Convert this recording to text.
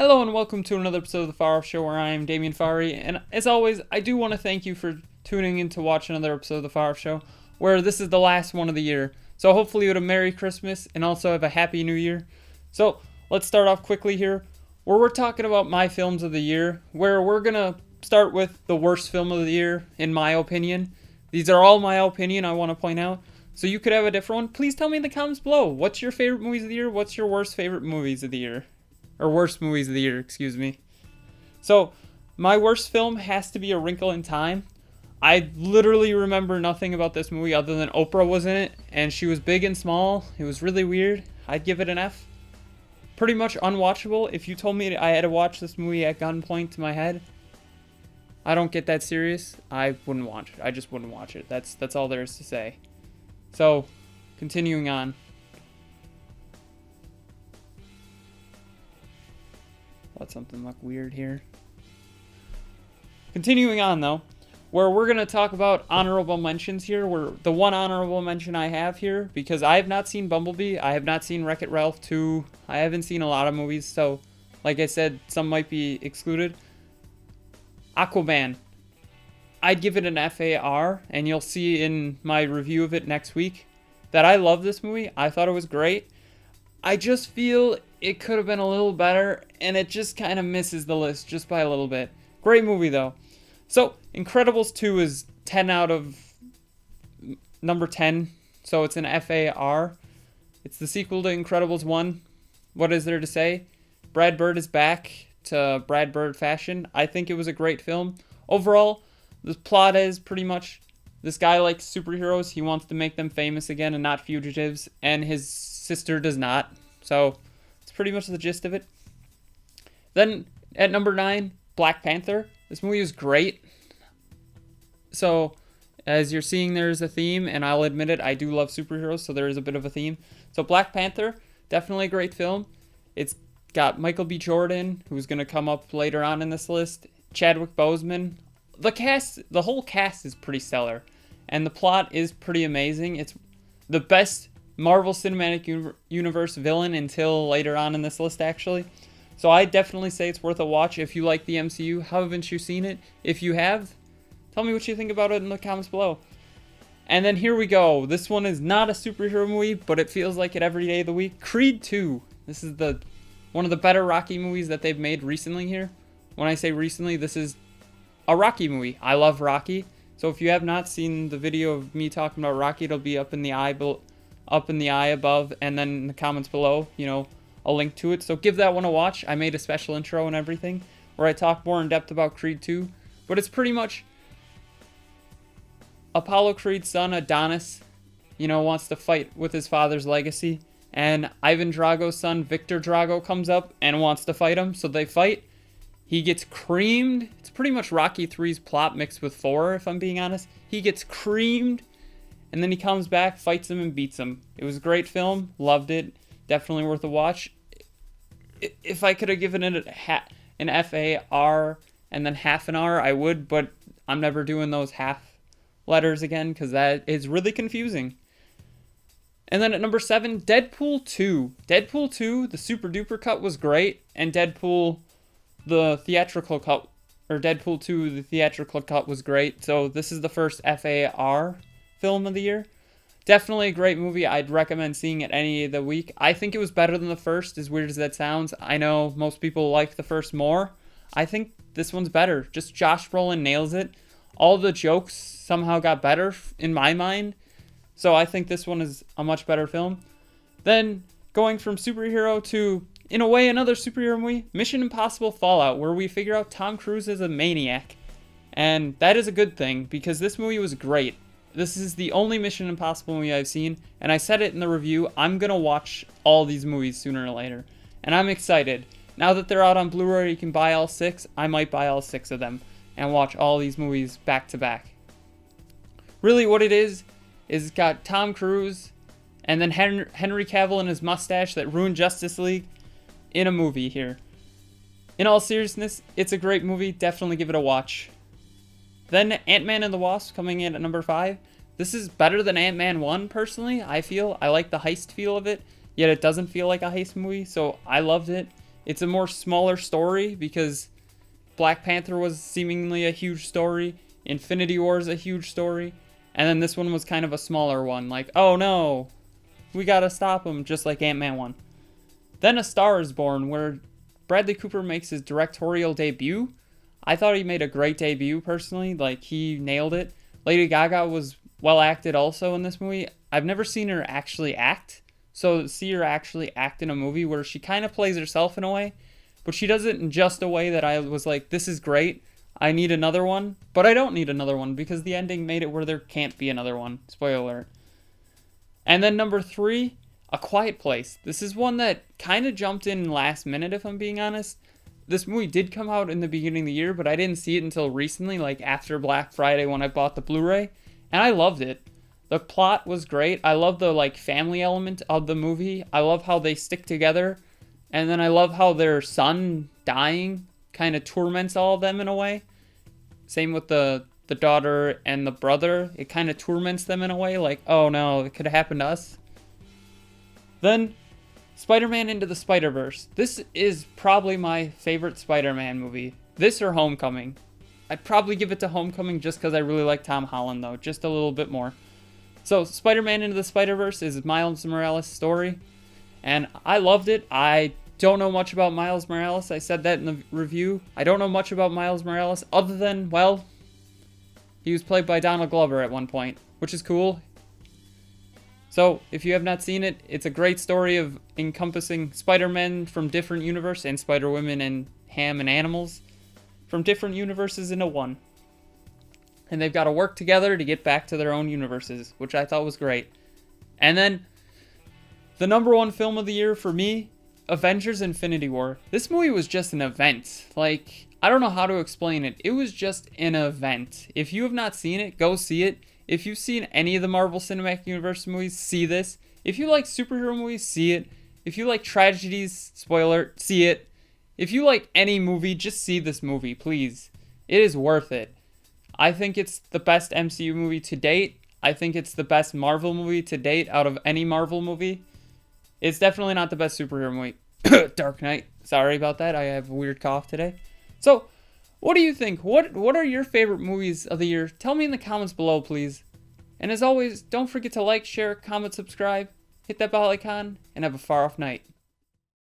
Hello and welcome to another episode of the Farr Show where I am Damien Farry, and as always, I do want to thank you for tuning in to watch another episode of the Farr Show, where this is the last one of the year. So hopefully you had a Merry Christmas and also have a Happy New Year. So let's start off quickly here, where we're talking about my films of the year, where we're going to start with the worst film of the year, in my opinion. These are all my opinion, I want to point out. So you could have a different one. Please tell me in the comments below, what's your favorite movies of the year? What's your worst favorite movies of the year? Or worst movies of the year, excuse me. So, my worst film has to be A Wrinkle in Time. I literally remember nothing about this movie other than Oprah was in it, and she was big and small. It was really weird. I'd give it an F. Pretty much unwatchable. If you told me I had to watch this movie at gunpoint to my head, I don't get that serious, I wouldn't watch it. I just wouldn't watch it. That's all there is to say. So, continuing on. Let something look weird here. Continuing on though, where we're going to talk about honorable mentions here, where the one honorable mention I have here, because I have not seen Bumblebee, I have not seen Wreck-It Ralph 2, I haven't seen a lot of movies, so like I said, some might be excluded. Aquaman. I'd give it an FAR, and you'll see in my review of it next week that I love this movie. I thought it was great. I just feel it could have been a little better, and it just kind of misses the list just by a little bit. Great movie, though. So, Incredibles 2 is 10 out of number 10, so it's an FAR. It's the sequel to Incredibles 1. What is there to say? Brad Bird is back to Brad Bird fashion. I think it was a great film. Overall, the plot is pretty much this guy likes superheroes. He wants to make them famous again and not fugitives, and his sister does not. So, it's pretty much the gist of it. Then, at number 9, Black Panther. This movie was great. So, as you're seeing, there's a theme, and I'll admit it, I do love superheroes, so there is a bit of a theme. So, Black Panther, definitely a great film. It's got Michael B. Jordan, who's going to come up later on in this list, Chadwick Boseman. The whole cast is pretty stellar, and the plot is pretty amazing. It's the best Marvel Cinematic Universe villain until later on in this list, actually. So I definitely say it's worth a watch if you like the MCU. How haven't you seen it? If you have, tell me what you think about it in the comments below. And then here we go. This one is not a superhero movie, but it feels like it every day of the week. Creed 2. This is one of the better Rocky movies that they've made recently here. When I say recently, this is a Rocky movie. I love Rocky. So if you have not seen the video of me talking about Rocky, it'll be up in the eye above, and then in the comments below, a link to it. So give that one a watch. I made a special intro and everything where I talk more in depth about Creed 2. But it's pretty much Apollo Creed's son, Adonis, wants to fight with his father's legacy. And Ivan Drago's son, Victor Drago, comes up and wants to fight him. So they fight. He gets creamed. It's pretty much Rocky 3's plot mixed with 4, if I'm being honest. He gets creamed, and then he comes back, fights him, and beats him. It was a great film. Loved it. Definitely worth a watch. If I could have given it an FAR and then half an R, I would, but I'm never doing those half letters again because that is really confusing. And then at number 7, Deadpool 2. Deadpool 2, the super duper cut was great, and Deadpool the theatrical cut, or Deadpool 2, the theatrical cut was great. So this is the first FAR film of the year. Definitely a great movie. I'd recommend seeing it any of the week. I think it was better than the first, as weird as that sounds. I know most people like the first more. I think this one's better. Just Josh Brolin nails it. All the jokes somehow got better in my mind. So I think this one is a much better film. Then going from superhero to, in a way, another superhero movie, Mission Impossible Fallout, where we figure out Tom Cruise is a maniac. And that is a good thing, because this movie was great. This is the only Mission Impossible movie I've seen, and I said it in the review, I'm going to watch all these movies sooner or later. And I'm excited. Now that they're out on Blu-ray, you can buy all 6, I might buy all 6 of them, and watch all these movies back to back. Really what it is it's got Tom Cruise, and then Henry Cavill and his mustache that ruined Justice League in a movie here. In all seriousness, it's a great movie. Definitely give it a watch. Then Ant-Man and the Wasp coming in at number 5. This is better than Ant-Man 1, personally, I feel. I like the heist feel of it, yet it doesn't feel like a heist movie, so I loved it. It's a more smaller story because Black Panther was seemingly a huge story. Infinity War is a huge story. And then this one was kind of a smaller one. Like, oh no, we gotta stop him, just like Ant-Man 1. Then A Star is Born, where Bradley Cooper makes his directorial debut. I thought he made a great debut, personally. Like, he nailed it. Lady Gaga was well acted also in this movie. I've never seen her actually act. So, see her actually act in a movie where she kind of plays herself in a way. But she does it in just a way that I was like, this is great. I need another one. But I don't need another one because the ending made it where there can't be another one. Spoiler alert. And then number 3, A Quiet Place. This is one that kind of jumped in last minute, if I'm being honest. This movie did come out in the beginning of the year, but I didn't see it until recently, like after Black Friday when I bought the Blu-ray. And I loved it. The plot was great. I love the like family element of the movie. I love how they stick together. And then I love how their son dying kind of torments all of them in a way. Same with the daughter and the brother. It kind of torments them in a way, like, oh no, it could have happened to us. Then, Spider-Man Into the Spider-Verse. This is probably my favorite Spider-Man movie. This or Homecoming. I'd probably give it to Homecoming just because I really like Tom Holland, though. Just a little bit more. So, Spider-Man Into the Spider-Verse is Miles Morales' story. And I loved it. I don't know much about Miles Morales. I said that in the review. I don't know much about Miles Morales other than, well, he was played by Donald Glover at one point, which is cool. So, if you have not seen it, it's a great story of encompassing Spider-Men from different universes and Spider-Women and Ham and Animals from different universes into one. And they've got to work together to get back to their own universes, which I thought was great. And then, the number 1 film of the year for me, Avengers Infinity War. This movie was just an event. Like, I don't know how to explain it. It was just an event. If you have not seen it, go see it. If you've seen any of the Marvel Cinematic Universe movies, see this. If you like superhero movies, see it. If you like tragedies, spoiler, see it. If you like any movie, just see this movie, please. It is worth it. I think it's the best MCU movie to date. I think it's the best Marvel movie to date out of any Marvel movie. It's definitely not the best superhero movie. Dark Knight. Sorry about that. I have a weird cough today. So, what do you think? What are your favorite movies of the year? Tell me in the comments below, please. And as always, don't forget to like, share, comment, subscribe, hit that bell icon, and have a far off night.